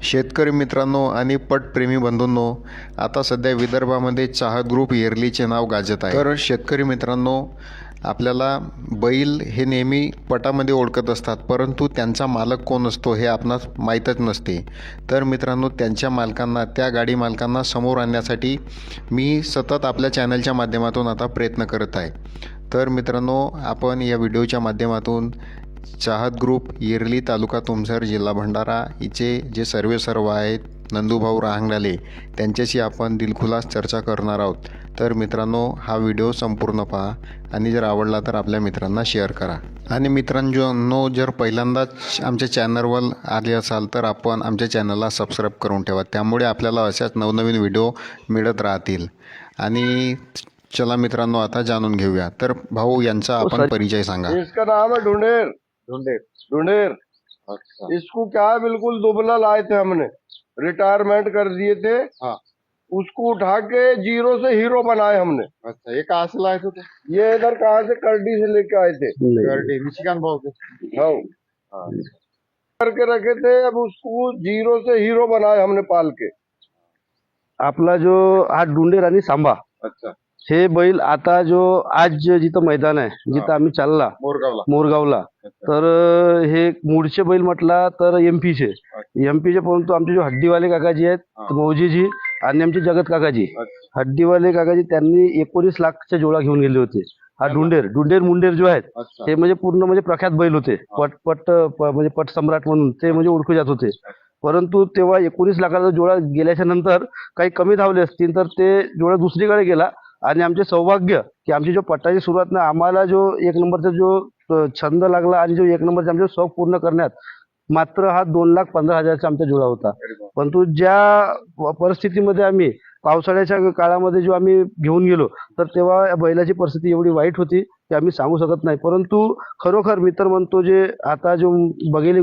शेतकरी मित्रांनो आणि पटप्रेमी बंधूंनो, आता सध्या विदर्भामध्ये चाहत ग्रुप येरलीचे नाव गाजत आहे. तर शेतकरी मित्रांनो, आपल्याला बैल हे नेहमी पटामध्ये ओळखत असतात, परंतु त्यांचा मालक कोण असतो हे आपणास माहीतच नसते. तर मित्रांनो, त्यांच्या मालकांना, त्या गाडी मालकांना समोर आणण्यासाठी मी सतत आपल्या चॅनलच्या माध्यमातून आता प्रयत्न करत आहे. तर मित्रांनो, आपण या व्हिडिओच्या माध्यमातून चाहत ग्रुप येरली, तालुका तुमसर, जिल्हा भंडारा हिचे जे सर्व आहेत नंदूभाऊ रहांगडाले, त्यांच्याशी आपण दिलखुलास चर्चा करणार आहोत. तर मित्रांनो, हा व्हिडिओ संपूर्ण पहा आणि जर आवडला तर आपल्या मित्रांना शेअर करा. आणि मित्रांनो, जर पहिल्यांदाच आमच्या चॅनलवर आले असाल तर आपण आमच्या चॅनलला सबस्क्राईब करून ठेवा, त्यामुळे आपल्याला अशाच नवनवीन व्हिडिओ मिळत राहतील. आणि चला मित्रांनो, आता जाणून घेऊया. तर भाऊ, यांचा आपण परिचय सांगा. इसका नाम है ढूंढेर। ढूंढेर। ढूंढेर। अच्छा। इसको क्या है, बिल्कुल दुबला लाए थे हमने, रिटायरमेंट कर दिए थे। हाँ। उसको उठा के जीरो से हीरो बनाए हमने। अच्छा, ये कहाँ से लाए थे? ये इधर कहाँ से, करडी से लेके आए थे। गर्डी, मिशिगन भाव के। हाँ, हाँ। करके रखे थे, अब उसको जीरो से हीरो बनाए हमने पाल के। आपला जो हा ढुंढेर आणि सांबा अच्छा। हे बैल आता जो आज जिथं मैदान आहे, जिथं आम्ही चालला मोरगावला। मोरगावला, अच्छा। तर हे मूळचे बैल म्हटला तर एमपीचे, परंतु आमचे जो हड्डीवाले काकाजी आहेत, मौजीजी आणि आमचे जगत काकाजी, अच्छा। हड्डीवाले काकाजी त्यांनी 19 लाखचा जोडा घेऊन गेले होते. हा ढुंढेर मुंडेर जो आहेत, अच्छा। हे म्हणजे पूर्ण म्हणजे प्रख्यात बैल होते. म्हणजे पट सम्राट म्हणून ते म्हणजे ओळखले जात होते. परंतु तेव्हा 19 लाखाचा जोडा गेल्याच्या नंतर काही कमी धावले असतील तर ते जोडा दुसरीकडे गेला. आणि आमचे सौभाग्य की आमची जो पट्टाची सुरुवात ना, आम्हाला जो एक नंबरचा जो छंद लागला आणि जो एक नंबरचा आमचे शौक पूर्ण करण्यात मात्र हा 2,15,000चा आमचा जोडा होता. परंतु ज्या परिस्थितीमध्ये आम्ही पावसाळ्याच्या काळामध्ये जो आम्ही घेऊन गेलो, तर तेव्हा या बैलाची परिस्थिती एवढी वाईट होती की आम्ही सांगू शकत नाही. परंतु खरोखर मित्र म्हणतो, जे आता जो बघेली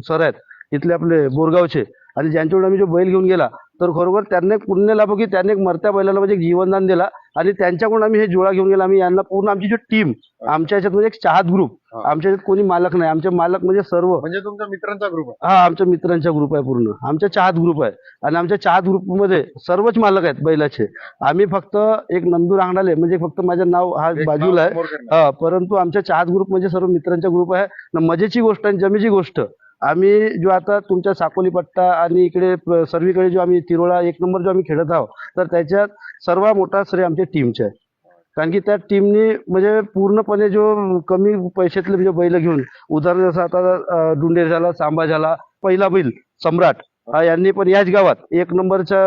सर आहेत इथले आपले बोरगावचे, आणि ज्यांच्याकडून आम्ही जो बैल घेऊन गेला, तर खरोखर त्यांनी एक पुण्य लाभो की त्यांनी एक मरत्या बैलाला म्हणजे जीवनदान दिला. आणि त्यांच्याकडून आम्ही हे जोडा घेऊन गेला. आम्ही यांना पूर्ण आमची जी टीम, आमच्या याच्यात म्हणजे एक चाहत ग्रुप, आमच्या याच्यात कोणी मालक नाही, आमचे मालक म्हणजे सर्व, म्हणजे तुमच्या मित्रांचा ग्रुप आहे? हा, आमच्या मित्रांचा ग्रुप आहे, पूर्ण आमच्या चाहत ग्रुप आहे. आणि आमच्या चाहत ग्रुपमध्ये सर्वच मालक आहेत बैलाचे. आम्ही फक्त एक नंदू रांगडाले, म्हणजे फक्त माझं नाव हा बाजूला आहे, हा, परंतु आमच्या चाहत ग्रुप म्हणजे सर्व मित्रांचा ग्रुप आहे. मजेची गोष्ट आणि जमेची गोष्ट, आम्ही जो आता तुमच्या साकोली पट्टा आणि इकडे सर्वीकडे जो आम्ही तिरोळा 1 नंबर जो आम्ही खेळत आहोत, तर त्याच्यात सर्वात मोठा श्रेय आमच्या टीमचे आहे. कारण की त्या टीमनी म्हणजे पूर्णपणे जो कमी पैशातले जो बैल घेऊन, उदाहरण जसं आता ढुंढेर झाला, सांबा झाला, पहिला बैल सम्राट, यांनी पण याच गावात 1 नंबरचा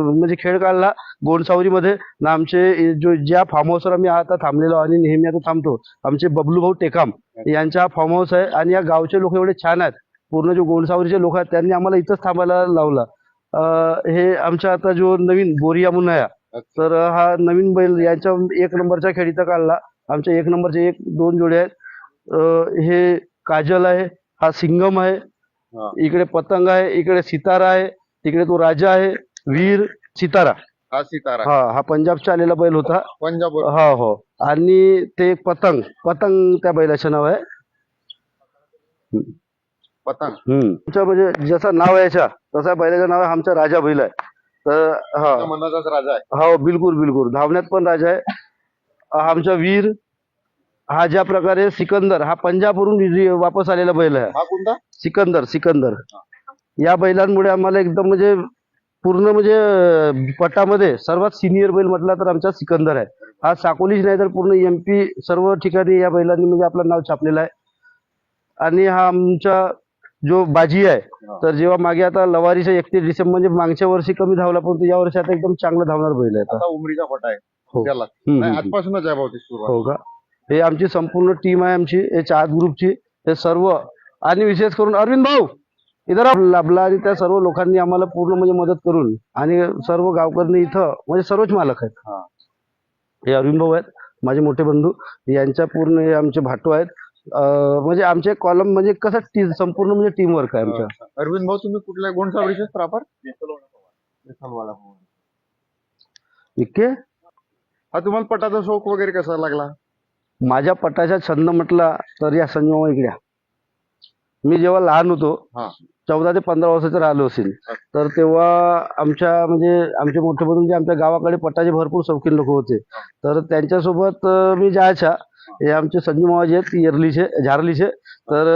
म्हणजे खेळ काढला गोंडसावरीमध्ये. ना आमचे ज्या फार्म हाऊसवर आम्ही आता थांबलेलो आणि नेहमी आता थांबतो, आमचे बबलू भाऊ टेकाम यांचा हा फार्म हाऊस आहे. आणि या गावचे लोक एवढे छान आहेत, पूर्ण जो गोंडसावरीचे लोक आहेत त्यांनी आम्हाला इथंच थांबायला लावला. हे आमचा आता जो नवीन बोरिया म्हणून आहे, तर हा नवीन बैल यांच्या 1 नंबरच्या खेळीचा काढला. आमच्या 1 नंबरचे 1-2 जोडे आहेत. हे काजल आहे, हा सिंगम आहे, इकडे पतंग आहे, इकडे सितारा आहे, तिकडे तो राजा आहे, वीर सितारा. हा सितारा, हा पंजाबचा आलेला बैल होता. पंजाब, हो. आणि ते पतंग त्या बैलाचं नाव आहे. पतंग. आमचं म्हणजे जसं नाव आहे याच्या, तसा बैलाचं नाव आहे आमचा राजा बैल आहे. तर हा, मनाचाच राजा आहे. हो, बिलकुल धावण्यात पण राजा आहे. आमचा वीर हा ज्या प्रकारे सिकंदर, हा पंजाबवरून वापस आलेला बैल आहे. हा कोणता? सिकंदर. या बैलांमुळे आम्हाला एकदम म्हणजे पूर्ण म्हणजे पटामध्ये सर्वात सिनियर बैल म्हटला तर आमचा सिकंदर आहे. हा साकोलीच नाही तर पूर्ण MP सर्व ठिकाणी या बैलांनी म्हणजे आपलं नाव छापलेलं आहे. आणि हा आमचा जो बाजी आहे, तर जेव्हा मागे आता लवारीच्या 31 डिसेंबर म्हणजे मागच्या वर्षी कमी धावला, परंतु या वर्षी आता एकदम चांगला धावणार बैल आहे. आता उमरीचा पटा आहे. हो. त्याला आजपासूनच आहे बहुतेक सुरुवात. हो का? हे आमची संपूर्ण टीम आहे, आमची हे चाहत ग्रुपची, हे सर्व. आणि विशेष करून अरविंद भाऊ इधर लाभला, आणि त्या सर्व लोकांनी आम्हाला पूर्ण म्हणजे मदत करून, आणि सर्व गावकऱ्यांनी इथं म्हणजे सर्वच मालक आहेत. हे अरविंद भाऊ आहेत, माझे मोठे बंधू, यांच्या पूर्ण हे आमचे भाटू आहेत. म्हणजे आमचे कॉलम म्हणजे कसं संपूर्ण म्हणजे टीम वर्क आहे आमच्या. अरविंद भाऊ, तुम्ही कुठल्या गोंडसावरीचे प्रॉपर? इतके हा, तुम्हाला पटाचा शौक वगैरे कसा लागला? माझ्या पटाचा छंद म्हटला तर या संजय इकड्या, मी जेव्हा लहान होतो हा 14 ते 15 वर्षाचा राहिलो असेल तर तेव्हा आमचे मोठे बंधू जे आमच्या गावाकडे पटाचे भरपूर शौकीन लोक होते तर त्यांच्यासोबत मी जायचा. हे आमचे संजू मामाजी आहेत येरलीचे झारलीचे. तर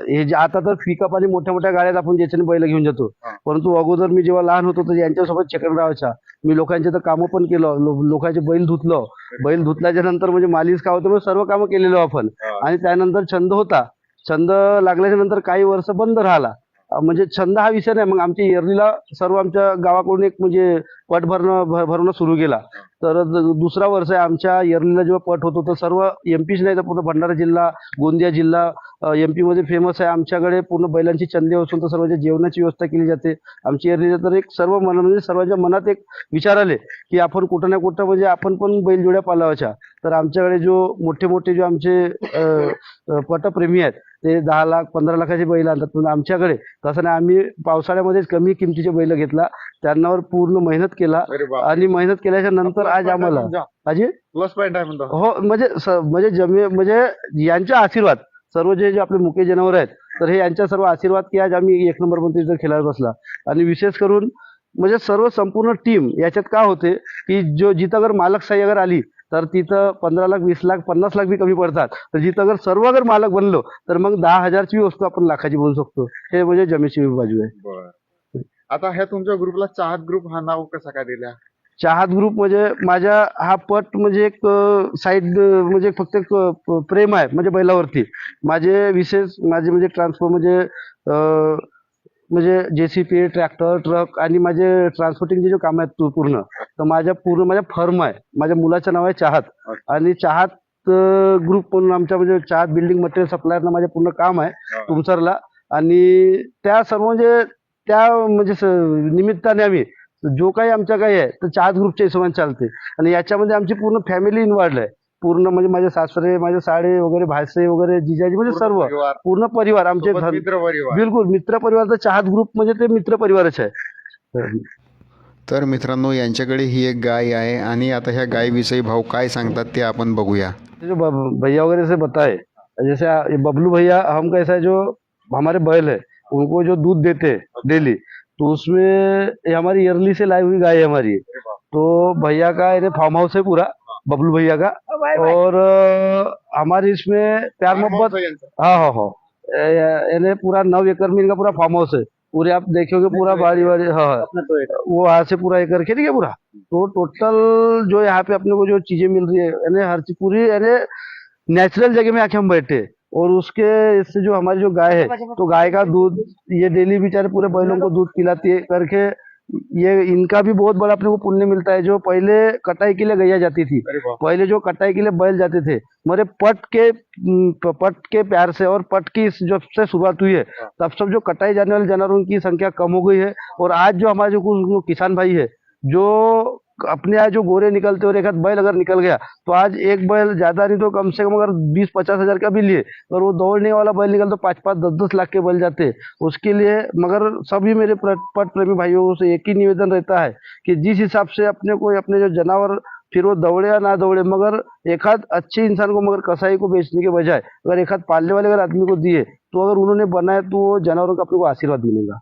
हे जे आता तर पिकअप आणि मोठ्या मोठ्या गाड्यात आपण ज्याच्याने बैल घेऊन जातो परंतु अगोदर मी जेव्हा लहान होतो तर यांच्यासोबत चक्कर राहायचा. मी लोकांचे तर कामं पण केलं लोकांचे बैल धुतलं. बैल धुतल्याच्या नंतर म्हणजे मालिश का होतं म्हणजे सर्व कामं केलेलो आपण. आणि त्यानंतर छंद होता. छंद लागल्याच्या नंतर काही वर्ष बंद राहिला. म्हणजे छंद हा विषय नाही. मग आमच्या येरलीला सर्व आमच्या गावाकडून एक म्हणजे पट भरणं सुरू केला. तर दुसरा वर्ष आहे आमच्या येरलीला जेव्हा पट होतो तर सर्व एमपीच नाही तर पूर्ण भंडारा जिल्हा गोंदिया जिल्हा एमपी मध्ये फेमस आहे. आमच्याकडे पूर्ण बैलांची चंदे असून तर सर्वांच्या जेवणाची व्यवस्था केली जाते. आमच्या येरलीला तर एक सर्व म्हणजे सर्वांच्या मनात एक विचार आले की आपण कुठं ना कुठं म्हणजे आपण पण बैलजोड्या पालावाच्या. तर आमच्याकडे जो मोठे जो आमचे पटप्रेमी आहेत ते 10 लाख 15 लाखाचे बैल आणतात. पण आमच्याकडे तसं नाही. आम्ही पावसाळ्यामध्येच कमी किमतीचे बैल घेतला त्यांनावर पूर्ण मेहनत केला अरे बाप आणि मेहनत केल्याच्या नंतर आज आम्हाला अजय प्लस पॉईंट आहे म्हणतो. हो म्हणजे यांचा आशीर्वाद सर्व जे आपले मुके जनावर आहेत तर हे यांचा सर्व आशीर्वाद की आज आम्ही 1 नंबर मध्ये इथं खेळायला बसला. आणि विशेष करून म्हणजे सर्व संपूर्ण टीम याच्यात का होते की जिथं अगर मालक साई अगर आली तर तिथं 15 लाख 20 लाख 50 लाख बी कमी पडतात. तर जिथं अगर सर्व अगर मालक बनलो तर मग 10,000ची वस्तू आपण लाखाची बोलू शकतो. हे म्हणजे जमेची बाजू आहे. बरं. आता ह्या तुमच्या ग्रुपला चाहत ग्रुप हा नाव कसा काय दिला? चाहत ग्रुप म्हणजे माझा हा पट म्हणजे एक साईड म्हणजे फक्त एक प्रेम आहे म्हणजे बैलावरती. माझे विशेष माझे म्हणजे ट्रान्सफर म्हणजे जेसीपी ट्रॅक्टर ट्रक आणि माझे ट्रान्सपोर्टिंगचे जे काम आहेत पूर्ण तर माझ्या फर्म आहे. माझ्या मुलाचं नाव आहे चाहत आणि चाहत ग्रुप म्हणून आमच्या म्हणजे चाहत बिल्डिंग मटेरियल सप्लायरला माझे पूर्ण काम आहे तुमसरला. आणि त्या सर्व म्हणजे त्या म्हणजे निमित्ताने आम्ही जो काही आमच्या काही आहे तर चाहत ग्रुपच्या हिशोबाने चालते. आणि याच्यामध्ये आमची पूर्ण फॅमिली इन्व्हॉल्ड आहे. पूर्ण म्हणजे माझे सासरे माझे साडे वगैरे भाषे वगैरे जिजाजी म्हणजे सर्व पूर्ण परिवार आमचे मित्र परिवार. बिलकुल मित्र परिवारचा चाहत ग्रुप म्हणजे ते मित्र परिवारच आहे. तर मित्रांनो यांच्याकडे ही एक गाय आहे आणि आता ह्या गायविषयी भाऊ काय सांगतात ते आपण बघूया. जो भैया वगैरह से बताए जैसे ये बबलू भैया हम कैसा है जो हमारे बैल है उनको जो दूध देते हैं डेली तो उसमें ये हमारी ईयरली से लाई हुई गाय है हमारी. तो भैया का फार्म हाउस है पूरा बबलू भैया का. और हमारी इसमें प्यार मोहब्बत हाँ यानी पूरा 9 एकड़ में इनका पूरा फार्म हाउस है. पूरे आप देखोगे पूरा बाड़ी हाँ वो यहाँ से पूरा एकड़ ठीक है पूरा. तो टोटल जो यहाँ पे अपने को जो चीजें मिल रही है यानी हर चीज पूरी यानी नेचुरल जगह में आके हम बैठे. और उसके इससे जो हमारी जो गाय है तो गाय का दूध ये डेली बेचारे पूरे बैलों को दूध पिलाती है करके ये इनका भी बहुत बड़ा अपने को पुण्य मिलता है. जो पहले कटाई के लिए गैया जाती थी पहले जो कटाई के लिए बैल जाते थे मेरे पट के प्यार से और पट की जब से शुरुआत हुई है तब सब जो कटाई जाने वाले जानवरों की संख्या कम हो गई है. और आज जो हमारे जो किसान भाई है जो अपने आज जो गोरे निकलते और एक आध बैल अगर निकल गया तो आज एक बैल ज्यादा नहीं तो कम से कम अगर 20-50 हजार का भी लिए और वो दौड़ने वाला बैल निकल तो 5-5 10-10 लाख के बैल जाते उसके लिए. मगर सभी मेरे पट प्रेमी भाइयों से एक ही निवेदन रहता है कि जिस हिसाब से अपने को अपने जो जानवर फिर वो दौड़े या ना दौड़े मगर एक आध अच्छे इंसान को मगर कसाई को बेचने के बजाय अगर एक आध पालने वाले अगर आदमी को दिए तो अगर उन्होंने बनाया तो वो जानवरों का अपने को आशीर्वाद मिलेगा.